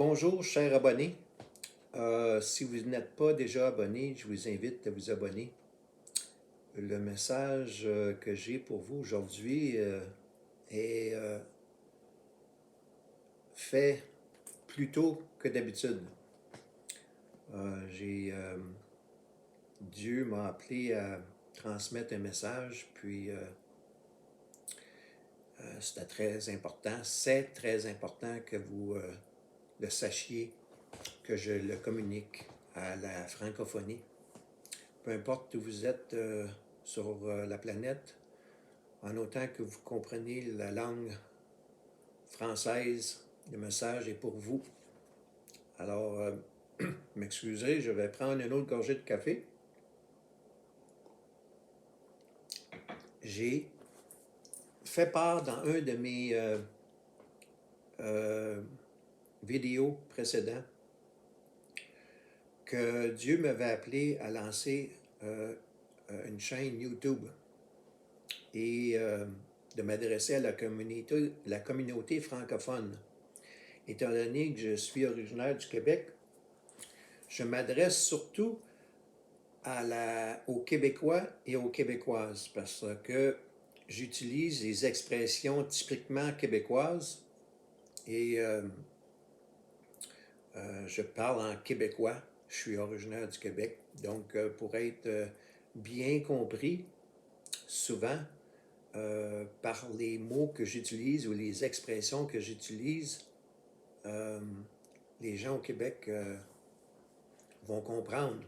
Bonjour, chers abonnés. Si vous n'êtes pas déjà abonné, je vous invite à vous abonner. Le message que j'ai pour vous aujourd'hui est fait plus tôt que d'habitude. Dieu m'a appelé à transmettre un message, puis c'était très important. C'est très important que vous le sachiez, que je le communique à la francophonie. Peu importe où vous êtes sur la planète, en autant que vous comprenez la langue française, le message est pour vous. Alors, m'excuserez, je vais prendre une autre gorgée de café. J'ai fait part dans un de mes vidéos précédentes que Dieu m'avait appelé à lancer une chaîne YouTube et de m'adresser à la communauté francophone. Étant donné que je suis originaire du Québec, je m'adresse surtout aux Québécois et aux Québécoises parce que j'utilise les expressions typiquement québécoises et je parle en québécois. Je suis originaire du Québec, donc pour être bien compris, souvent, par les mots que j'utilise ou les expressions que j'utilise, les gens au Québec vont comprendre.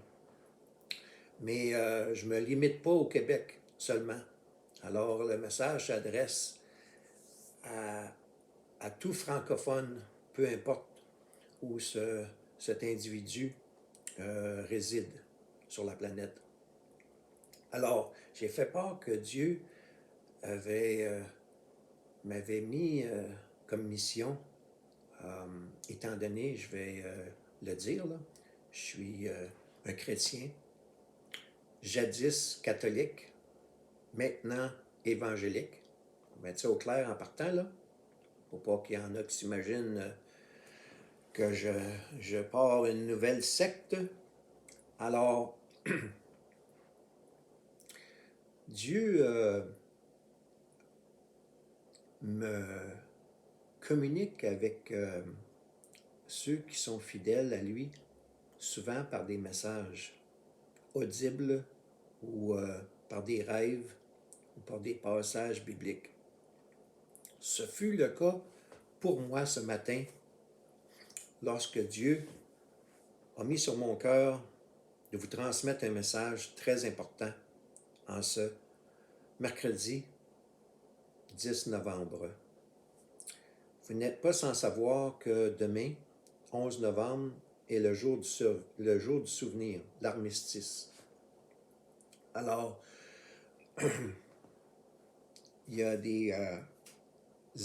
Mais je ne me limite pas au Québec seulement. Alors le message s'adresse à tout francophone, peu importe où cet individu réside sur la planète. Alors, j'ai fait part que Dieu m'avait mis comme mission, étant donné, je vais le dire, là, je suis un chrétien, jadis catholique, maintenant évangélique. On va mettre ça au clair en partant, là, pour pas qu'il y en a qui s'imaginent que je pars une nouvelle secte. Alors, Dieu me communique avec ceux qui sont fidèles à lui, souvent par des messages audibles ou par des rêves ou par des passages bibliques. Ce fut le cas pour moi ce matin, lorsque Dieu a mis sur mon cœur de vous transmettre un message très important en ce mercredi 10 novembre. Vous n'êtes pas sans savoir que demain, 11 novembre, est le jour du souvenir, l'armistice. Alors, il y a des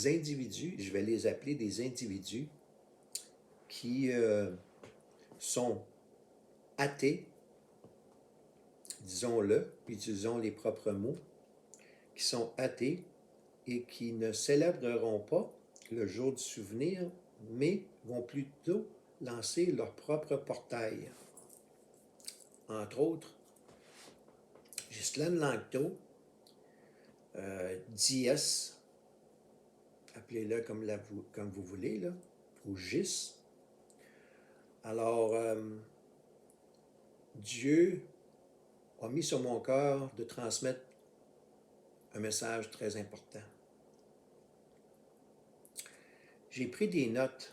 individus, je vais les appeler des individus, qui sont athées, disons-le, utilisons les propres mots, qui sont athées et qui ne célébreront pas le jour du souvenir, mais vont plutôt lancer leur propre portail. Entre autres, Ghislaine Lanctot, Dies, appelez-le comme vous voulez, là, ou Gis. Alors, Dieu a mis sur mon cœur de transmettre un message très important. J'ai pris des notes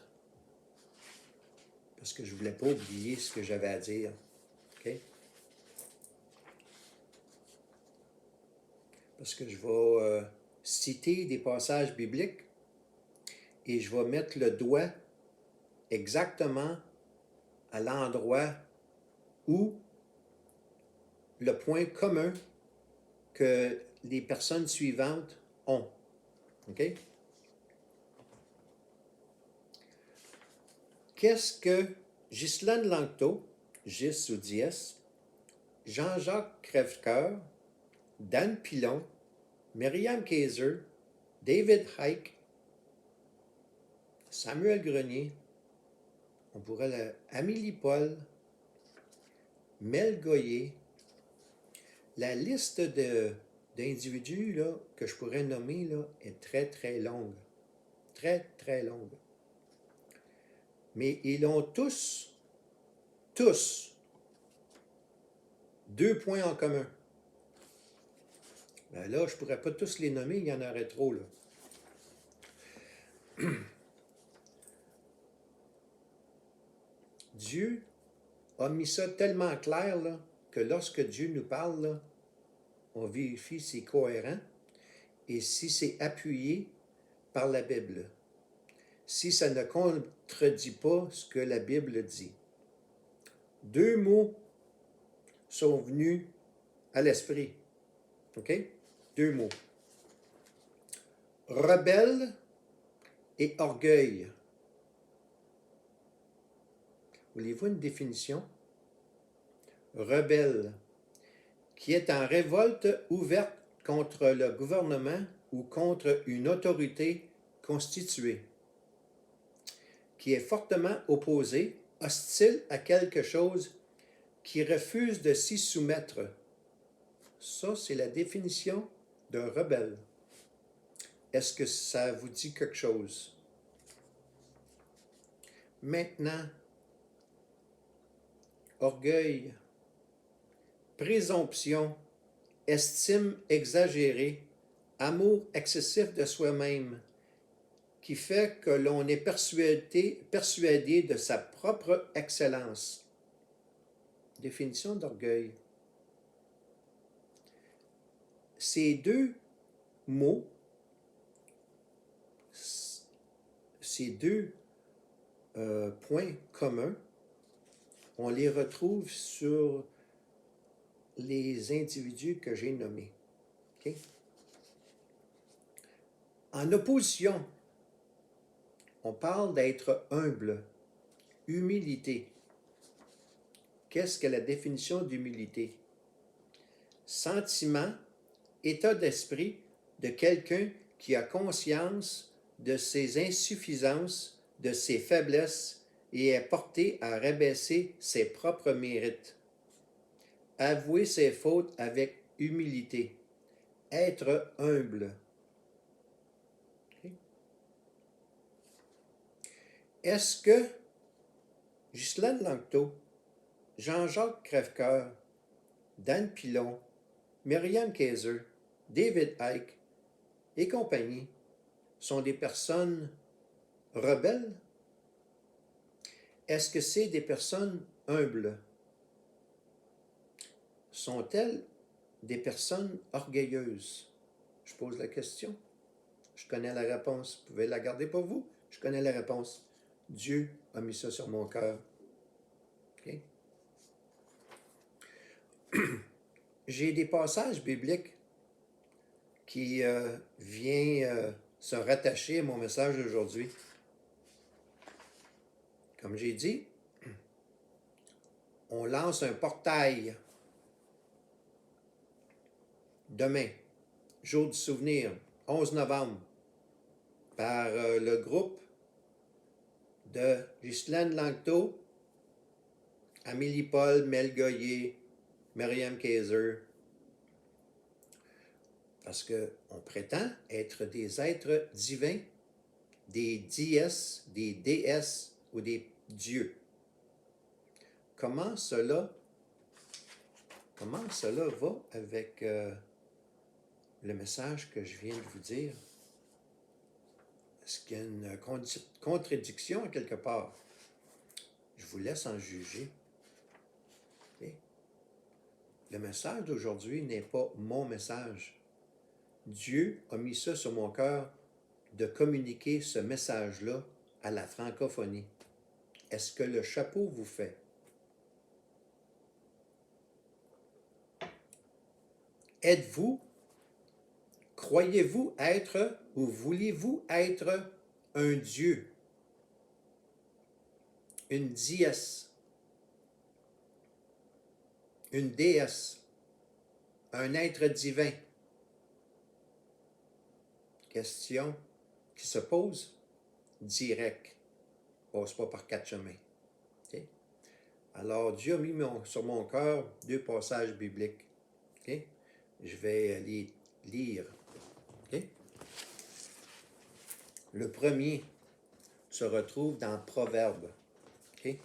parce que je ne voulais pas oublier ce que j'avais à dire. Okay? Parce que je vais citer des passages bibliques et je vais mettre le doigt exactement à l'endroit où le point commun que les personnes suivantes ont. OK? Qu'est-ce que Ghislaine Lanctot, Gis ou Dies, Jean-Jacques Crèvecoeur, Dan Pilon, Myriam Kaiser, David Icke, Samuel Grenier, on pourrait Amélie Paul, Mel Goyer, la liste d'individus là, que je pourrais nommer là, est très, très longue. Très, très longue. Mais ils ont tous, deux points en commun. Ben là, je ne pourrais pas tous les nommer, il y en aurait trop, là. Dieu a mis ça tellement clair, là, que lorsque Dieu nous parle, là, on vérifie si c'est cohérent et si c'est appuyé par la Bible. Si ça ne contredit pas ce que la Bible dit. Deux mots sont venus à l'esprit. OK? Deux mots. Rebelle et orgueil. Voulez-vous une définition? Rebelle, qui est en révolte ouverte contre le gouvernement ou contre une autorité constituée, qui est fortement opposé, hostile à quelque chose, qui refuse de s'y soumettre. Ça, c'est la définition d'un rebelle. Est-ce que ça vous dit quelque chose? Maintenant, orgueil, présomption, estime exagérée, amour excessif de soi-même, qui fait que l'on est persuadé de sa propre excellence. Définition d'orgueil. Ces deux mots, ces deux points communs, on les retrouve sur les individus que j'ai nommés. Okay? En opposition, on parle d'être humble, humilité. Qu'est-ce que la définition d'humilité? Sentiment, état d'esprit de quelqu'un qui a conscience de ses insuffisances, de ses faiblesses et est porté à rabaisser ses propres mérites. Avouer ses fautes avec humilité. Être humble. Okay. Est-ce que Ghislaine Lanctot, Jean-Jacques Crèvecoeur, Dan Pilon, Myriam Kaiser, David Icke et compagnie sont des personnes rebelles? Est-ce que c'est des personnes humbles? Sont-elles des personnes orgueilleuses? Je pose la question. Je connais la réponse. Vous pouvez la garder pour vous. Je connais la réponse. Dieu a mis ça sur mon cœur. Okay? J'ai des passages bibliques qui viennent se rattacher à mon message d'aujourd'hui. Comme j'ai dit, on lance un portail demain, jour du souvenir, 11 novembre, par le groupe de Ghislaine Lanctot, Amélie Paul, Mel Goyer, Myriam Kaiser, parce qu'on prétend être des êtres divins, des dièses, des déesses ou des dieux. Comment cela va avec le message que je viens de vous dire? Est-ce qu'il y a une contradiction quelque part? Je vous laisse en juger. Okay? Le message d'aujourd'hui n'est pas mon message. Dieu a mis ça sur mon cœur de communiquer ce message-là à la francophonie. Est-ce que le chapeau vous fait? Êtes-vous, croyez-vous être ou voulez-vous être un Dieu, une dièse, une déesse, un être divin? Question qui se pose direct. Passe pas par quatre chemins. Alors, Dieu a mis sur mon cœur 2 passages bibliques. OK? Je vais les lire. OK? Le premier se retrouve dans Proverbes. OK?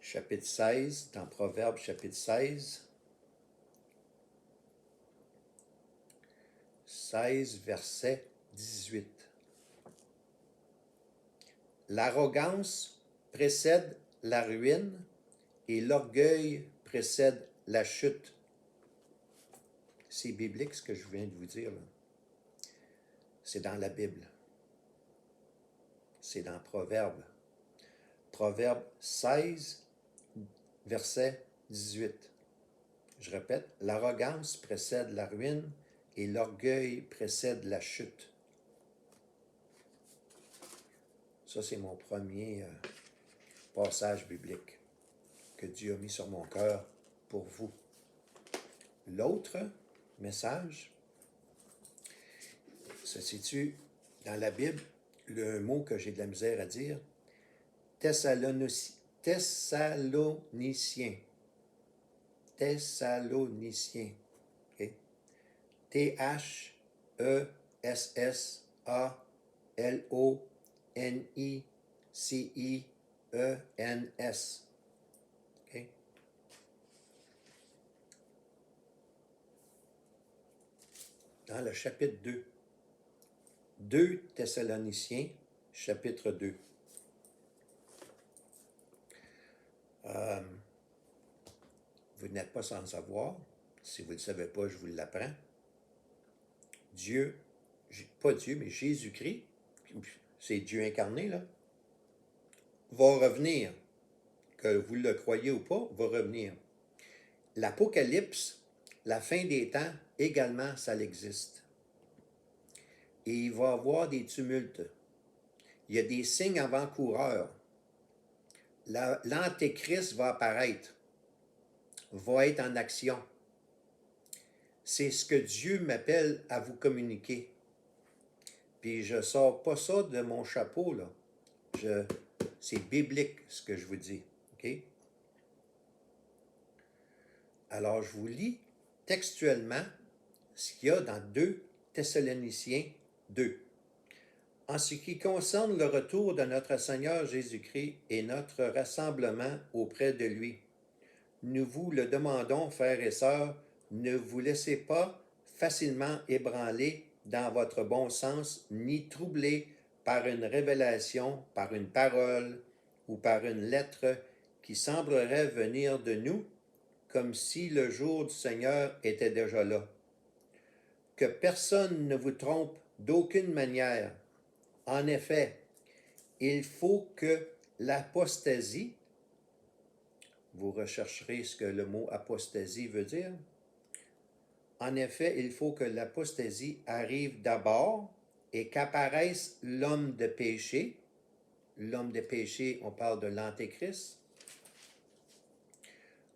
Chapitre 16, dans Proverbes, chapitre 16. 16, verset 18. L'arrogance précède la ruine et l'orgueil précède la chute. C'est biblique ce que je viens de vous dire, là. C'est dans la Bible. C'est dans Proverbes. Proverbe 16, verset 18. Je répète, l'arrogance précède la ruine et l'orgueil précède la chute. Ça, c'est mon premier passage biblique que Dieu a mis sur mon cœur pour vous. L'autre message se situe dans la Bible, le mot que j'ai de la misère à dire, Thessaloniciens. Thessaloniciens. Okay? Thessaloniциens. Okay? Dans le chapitre 2. 2 Thessaloniciens, chapitre 2. Vous n'êtes pas sans savoir. Si vous ne le savez pas, je vous l'apprends. Dieu, pas Dieu, mais Jésus-Christ, c'est Dieu incarné, là, va revenir. Que vous le croyez ou pas, va revenir. L'Apocalypse, la fin des temps, également, ça existe. Et il va y avoir des tumultes. Il y a des signes avant-coureurs. L'Antéchrist va apparaître, va être en action. C'est ce que Dieu m'appelle à vous communiquer. Puis je ne sors pas ça de mon chapeau, là. C'est biblique ce que je vous dis. OK? Alors, je vous lis textuellement ce qu'il y a dans 2 Thessaloniciens 2. En ce qui concerne le retour de notre Seigneur Jésus-Christ et notre rassemblement auprès de lui, nous vous le demandons, frères et sœurs, ne vous laissez pas facilement ébranler dans votre bon sens, ni troubler par une révélation, par une parole ou par une lettre qui semblerait venir de nous, comme si le jour du Seigneur était déjà là. Que personne ne vous trompe d'aucune manière. En effet, il faut que l'apostasie, vous rechercherez ce que le mot apostasie veut dire. En effet, il faut que l'apostasie arrive d'abord et qu'apparaisse l'homme de péché. L'homme de péché, on parle de l'Antéchrist.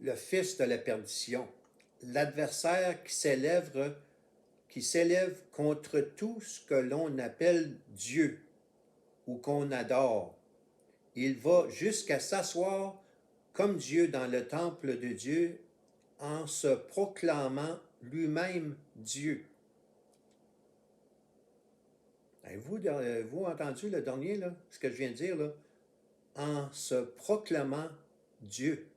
Le fils de la perdition, l'adversaire qui s'élève contre tout ce que l'on appelle Dieu ou qu'on adore. Il va jusqu'à s'asseoir comme Dieu dans le temple de Dieu en se proclamant lui-même Dieu. Avez-vous entendu le dernier, là, ce que je viens de dire, là? En se proclamant Dieu.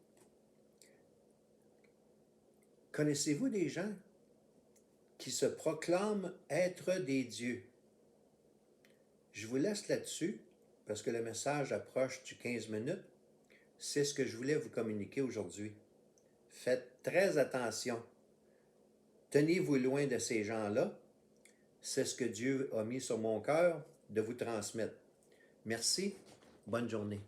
Connaissez-vous des gens qui se proclament être des dieux? Je vous laisse là-dessus, parce que le message approche du 15 minutes. C'est ce que je voulais vous communiquer aujourd'hui. Faites très attention. Tenez-vous loin de ces gens-là. C'est ce que Dieu a mis sur mon cœur de vous transmettre. Merci. Bonne journée.